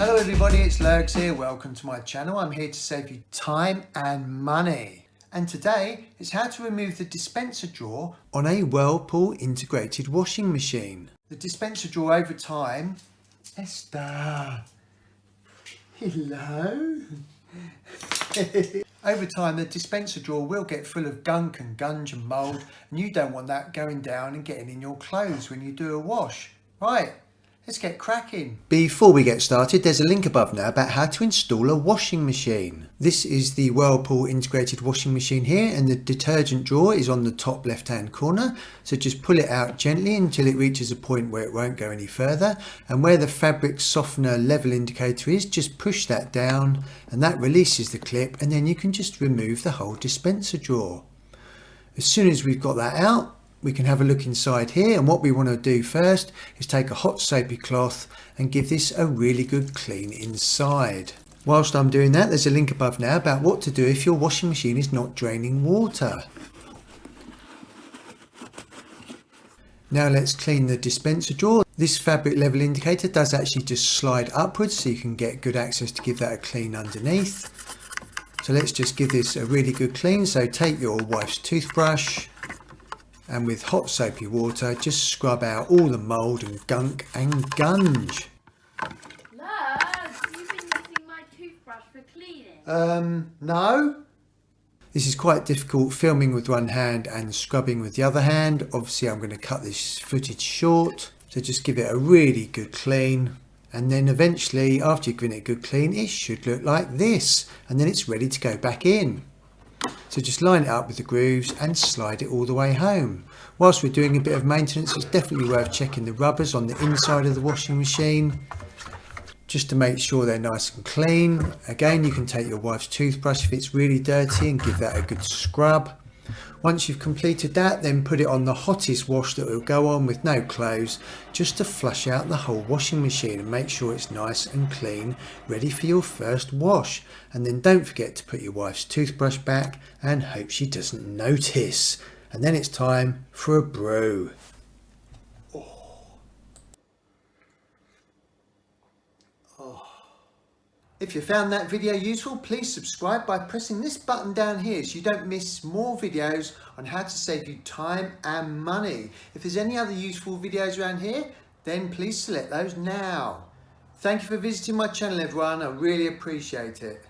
Hello everybody, it's Lurgs here. Welcome to my channel. I'm here to save you time and money. And today is how to remove the dispenser drawer on a Whirlpool integrated washing machine. The dispenser drawer over time... Esther! Hello? Over time the dispenser drawer will get full of gunk and gunge and mould, and you don't want that going down and getting in your clothes when you do a wash. Right, let's get cracking. Before we get started, there's a link above now about how to install a washing machine. This is the Whirlpool integrated washing machine here, and the detergent drawer is on the top left hand corner. So just pull it out gently until it reaches a point where it won't go any further, and where the fabric softener level indicator is, just push that down and that releases the clip, and then you can just remove the whole dispenser drawer. As soon as we've got that out, we can have a look inside here, and what we want to do first is take a hot soapy cloth and give this a really good clean inside. Whilst I'm doing that, there's a link above now about what to do if your washing machine is not draining water. Now let's clean the dispenser drawer. This fabric level indicator does actually just slide upwards, so you can get good access to give that a clean underneath. So let's just give this a really good clean. So take your wife's toothbrush, and with hot soapy water just scrub out all the mould and gunk and gunge. Lurgs, have you been using my toothbrush for cleaning? No. This is quite difficult filming with one hand and scrubbing with the other hand. Obviously I'm going to cut this footage short, so just give it a really good clean, and then eventually after you've given it a good clean it should look like this, and then it's ready to go back in. So just line it up with the grooves and slide it all the way home. Whilst we're doing a bit of maintenance, it's definitely worth checking the rubbers on the inside of the washing machine, just to make sure they're nice and clean. Again, you can take your wife's toothbrush if it's really dirty and give that a good scrub. Once you've completed that, then put it on the hottest wash that will go on with no clothes, just to flush out the whole washing machine and make sure it's nice and clean, ready for your first wash. And then don't forget to put your wife's toothbrush back and hope she doesn't notice. And then it's time for a brew. If you found that video useful, please subscribe by pressing this button down here so you don't miss more videos on how to save you time and money. If there's any other useful videos around here, then please select those now. Thank you for visiting my channel everyone, I really appreciate it.